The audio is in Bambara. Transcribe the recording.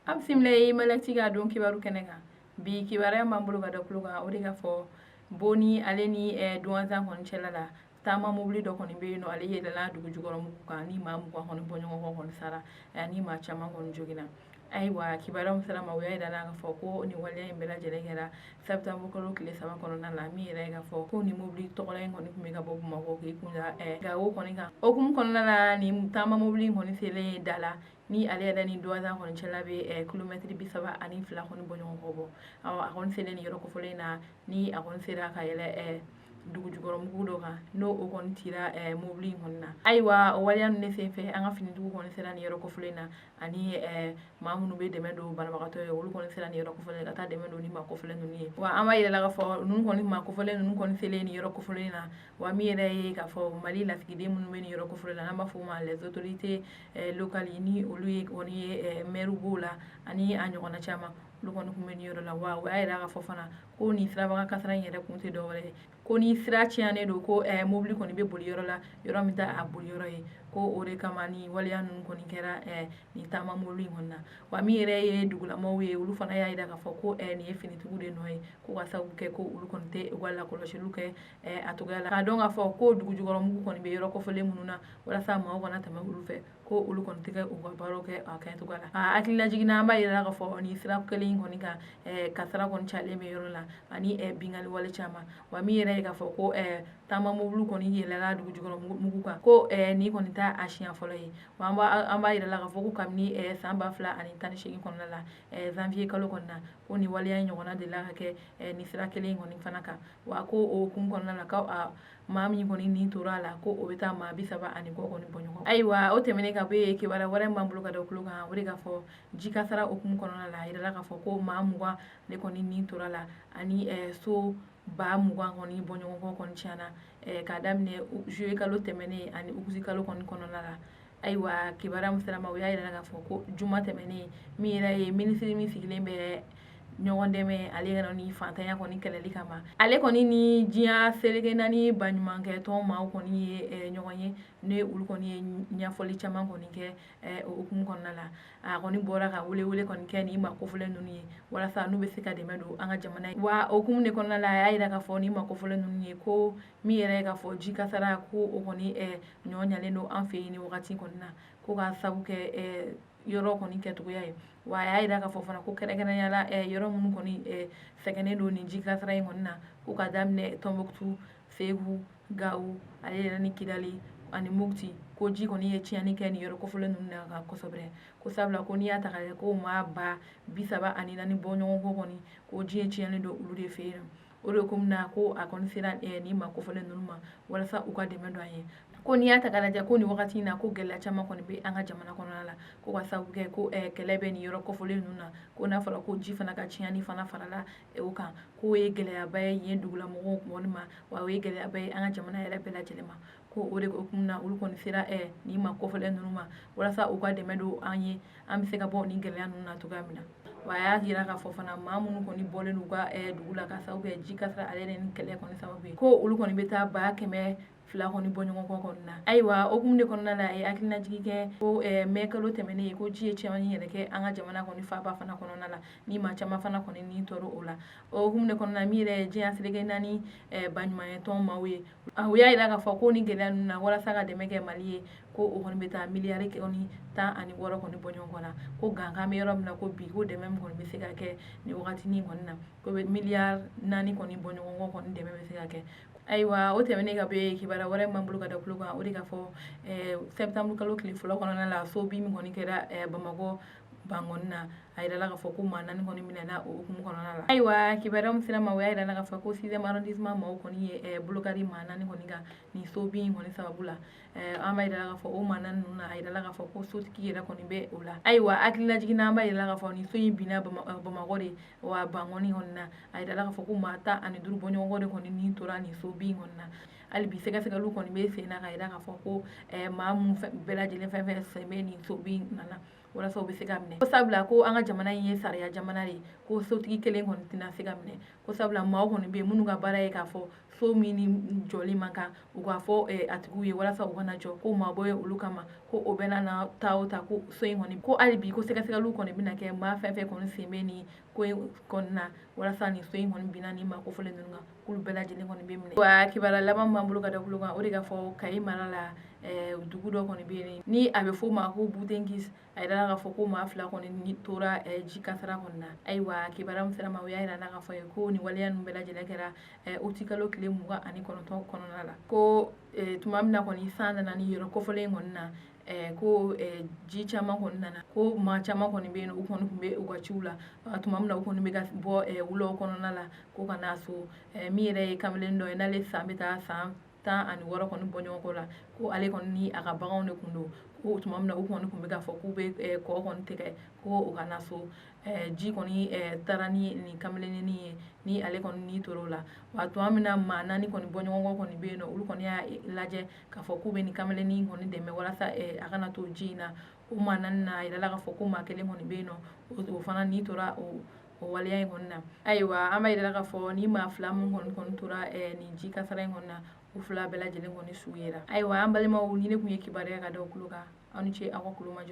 am simle malakti ga don kibaru kenega bi kibara mambulu ga da kluga odi ga fo boni aleni duwanza kon chelala tama mobili do koni be no ale yela la dugu jugoro mu ka ni ma mu ko hon bonyo ko hon sara ni ma chama kon jogina aywa kibara musalama wo yida na ga fo ko ni wale en bela jele gera septembre ko kile sama kono na la mi re ga fo ko ni mobili to ko len koni mi ga bobu mako ki kunja ga wo koni ga o kum kono na ni tama mobili koni sele dala ni ale yada ni duwaza koni chela be kilometri bi saba ani fila koni bonyo ko bo awa akon sele ni yoro ko fole na ni akon sera ka yele dugu jugoro mugu do kan no o koni tira mobili koni na aywa o waliya ne sefe an ga fini dugu koni sera ni yoro ko fole na ani mamunu be deme do banabagato ye olu koni sera ni yoro ko fole ka ta deme do ni ma ko fole nu ni wa ama yele la ga fo nun koni ma ko fole nun koni sele ni yoro ko fole na wa mi yele ye ka fo mali la sigide mun be ni yoro ko fole na ma fo ma les autorités locales ni olu ye koni maire bola ani anyogona chama lu koni kumeni yoro la wa wa yele ga fo fana ko ni sira baga kasara yere kunte do wale ko ni sira ciane do ko mobili koni be boli yoro la yoro mi ta a boli yoro ye ko o de kama ni waliya nun koni kera ni tama mobili honna wa mi yere ye dugula mawe ulu fana ya ida ka fo ko ni e fini tugude no ye ko ka sabu ke ko ulu koni te wala ko lo shelu ke atugala ka don ga fo ko dugu jugoro mugu koni be yoro ko fole mununa wala sa ma wana tama ulu fe ko ulu koni te o ga baro ke ka tugala akila jigina amba yere ka fo ni sira kele koni ka kasara koni chale me yoro la ani bingali wale chama wa mi yere ka fo ko tama mobili koni yele la dugu jugoro mugu ka ko ni koni ta ashiya folo ye wa amba yere la ka fo ko kamni samba fla ani tani shegi koni la janvier kalo koni na ko ni waliya nyogona de la ka ke ni sira kele koni fana ka wa ko o kun koni la ka mami koni ni tora la ko o beta ma bisaba ani ko koni bonyo aywa o temene ka be ke wala wala mbambulu ka do kluga wori ka fo jika sara o kun koni la yere la ka fo ko ma muwa le koni ni tora la ani so ba muwa koni bonyo ko koni chana ka damne juillet kalo temene ani ukusi kalo koni konona la aywa kibara musalama ya yira ka fo ko juma temene mi yira ye ministre mi sigilen be ɲɔgɔn dɛmɛ ale kana ni fantanya kɔni kɛlɛli kama ale kɔni ni diɲɛ seleke naani baɲumankɛ tɔn maaw kɔni ye ɲɔgɔn ye ne olu kɔni ye ɲɛfɔli caman kɔni kɛ o hukumu kɔnɔna la a kɔni bɔra ka wele kɔni kɛ ni ma kofɔlen ninnu ye walasa n'u bɛ se ka dɛmɛ don an ka jamana ye wa o hukumu de kɔnɔna la a y'a yira k'a fɔ ni ma kofɔlen ninnu ye ko min yɛrɛ ye k'a fɔ ji kasara ko o kɔni ɲɔ ɲalen don an fɛ yen ni wagati kɔni na ko ka sabu kɛ yɔrɔ kɔni kɛcogoya ye wa a y'a yira k'a fɔ fana ko kɛrɛnkɛrɛnnenya la yɔrɔ minnu kɔni sɛgɛnnen don nin ji kasara in kɔni na ko ka daminɛ Tɔnbɔkutu Segu Gawo ale yɛrɛ ni Kidali ani Mopti ko ji kɔni ye tiɲɛni kɛ nin yɔrɔ kofɔlen ninnu na kan kosɛbɛ ko sabula ko n'i y'a ta k'a lajɛ ko maa ba 34 bɔ ɲɔgɔn kɔ kɔni ko ji ye tiɲɛni don olu de fɛ yen o de ko min na ko a kɔni sera nin ma kofɔlen ninnu ma walasa u ka dɛmɛ don an ye ko n'i y'a ta k'a lajɛ ko nin wagati in na ko gɛlɛya caman kɔni bɛ an ka jamana kɔnɔna la ko ka sabu kɛ ko kɛlɛ bɛ nin yɔrɔ kɔfɔlen ninnu na ko n'a fɔra ko ji fana ka tiɲɛni fana farala o kan ko o ye gɛlɛyaba ye yen dugulamɔgɔw kɔni ma wa o ye gɛlɛyaba ye an ka jamana yɛrɛ bɛɛ lajɛlen ma ko o de hukumu na olu kɔni sera nin ma kɔfɔlen ninnu ma walasa u ka dɛmɛ don an ye an bɛ se ka bɔ nin gɛlɛya ninnu na cogoya min na wa a y'a jira k'a fɔ fana maa minnu kɔni bɔlen n'u ka dugu la ka sababu kɛ ji kasara ale ni kɛlɛ kɔni sababu ye ko olu kɔni bɛ taa 200 kɔni bɔ ɲɔgɔn kɔ kɔni na ayiwa o hukumu de kɔnɔna la a ye hakilinajigi kɛ ko mɛ kalo tɛmɛnen ye ko ji ye tiɲɛni yɛrɛ kɛ an ka jamana kɔni faaba fana kɔnɔna la ni maa caman fana kɔni ni tɔɔrɔ o la o hukumu de kɔnɔna la min yɛrɛ ye diɲɛ seleke naani baɲumankɛ tɔn maaw ye u y'a yira k'a fɔ ko ni gɛlɛya ninnu na walasa ka dɛmɛ kɛ Mali ye ko o kɔni bɛ taa miliyari kɔni 16 kɔni bɔ ɲɔgɔn kɔ la ko gankan bɛ yɔrɔ min na ko bi ko dɛmɛ min kɔni bɛ se ka kɛ nin wagatinin kɔni na ko bɛ miliyari 4 kɔni bɔ ɲɔgɔn kɔ kɔni dɛmɛ bɛ se ka kɛ ayiwa o tɛmɛnen ka bɛ kibara wɛrɛ min bolo ka da kulo kan o de ka fɔ septembre kalo tile fɔlɔ kɔnɔna la so bin min kɔni kɛra Bamakɔ ban kɔni na a yirala k'a fɔ ko maa 4 kɔni minɛna o hukumu kɔnɔna la ayiwa kibaruya min sera ma o y'a yirala k'a fɔ ko 6e arrondissement maaw kɔni ye bolokari maa 4 kɔni kan nin so bin kɔni sababu la an b'a yirala k'a fɔ o maa 4 ninnu na a yirala k'a fɔ ko sotigi yɛrɛ kɔni bɛ o la ayiwa hakilinajigin an b'a yirala k'a fɔ nin so in binna Bamakɔ de wa ban kɔni na a yirala k'a fɔ ko maa 15 bɔ ɲɔgɔn kɔ de kɔni ni tora nin so bin kɔni na hali bi sɛgɛsɛgɛliw kɔni bɛ sen na ka yira k'a fɔ ko maa mun bɛɛ lajɛlen fɛn sen bɛ nin so bin nana walasa u bɛ se ka minɛ ko sabula ko an ka jamana in ye sariya jamana de ko sotigi kelen kɔni tɛna se ka minɛ ko sabula maaw kɔni bɛ yen minnu ka baara ye k'a fɔ so min ni jɔli man kan u k'a fɔ a tigiw ye walasa u kana jɔ ko mabɔ ye olu kama ko o bɛna na ta o ta ko so in kɔni ko hali bi ko sɛgɛsɛgɛliw kɔni bɛna kɛ maa fɛn fɛn kɔni sen bɛ nin ko in kɔni na walasa nin so in kɔni bina nin maa kofɔlen ninnu kan k'olu bɛɛ lajɛlen kɔni bɛ minɛ wa kibaruya laban b'an bolo ka da kulo kan o de ka fɔ Kayi mara la dugu dɔ kɔni bɛ yen ni a bɛ fɔ ma ko Butenkis a yirala k'a fɔ ko maa 2 kɔni tora ji kasara kɔni na ayiwa kibaruya min sera ma o y'a yira k'a fɔ ko nin waleya ninnu bɛɛ lajɛlen kɛra uti kalo tile 29 kɔnɔna la ko tuma min na kɔni san nana ni yɔrɔ kɔfɔlen kɔni na ko ji caman kɔni nana ko maa caman kɔni bɛ yen u kɔni tun bɛ u ka ciw la tuma min na u kɔni bɛ ka bɔ wulaw kɔnɔna la ko ka n'a so min yɛrɛ ye kamalen dɔ ye n'ale san bɛ taa san 16 kɔni bɔ ɲɔgɔn kɔ la ko ale kɔni ni a ka baganw de tun don ko tuma min na u kɔni tun bɛ k'a fɔ k'u bɛ kɔ kɔni tigɛ ko u ka na so ji kɔni taara ni nin kamalennin ye ni ale kɔni ni tora o la wa tuma min na maa 4 kɔni bɔ ɲɔgɔn kɔ kɔni bɛ yen nɔ olu kɔni y'a lajɛ k'a fɔ k'u bɛ nin kamalennin kɔni dɛmɛ walasa a kana to ji in na o maa 4 na a yirala k'a fɔ ko maa 1 kɔni bɛ yen nɔ o fana ni tora o waleya in kɔni na ayiwa an b'a yirala k'a fɔ ni maa 2 min kɔni tora nin ji kasara in kɔni na u 2 bɛɛ lajɛlen kɔni su yera ayiwa an balimaw ni ne tun ye kibaruya ka da aw tulo kan aw ni ce aw ka tulo majɔ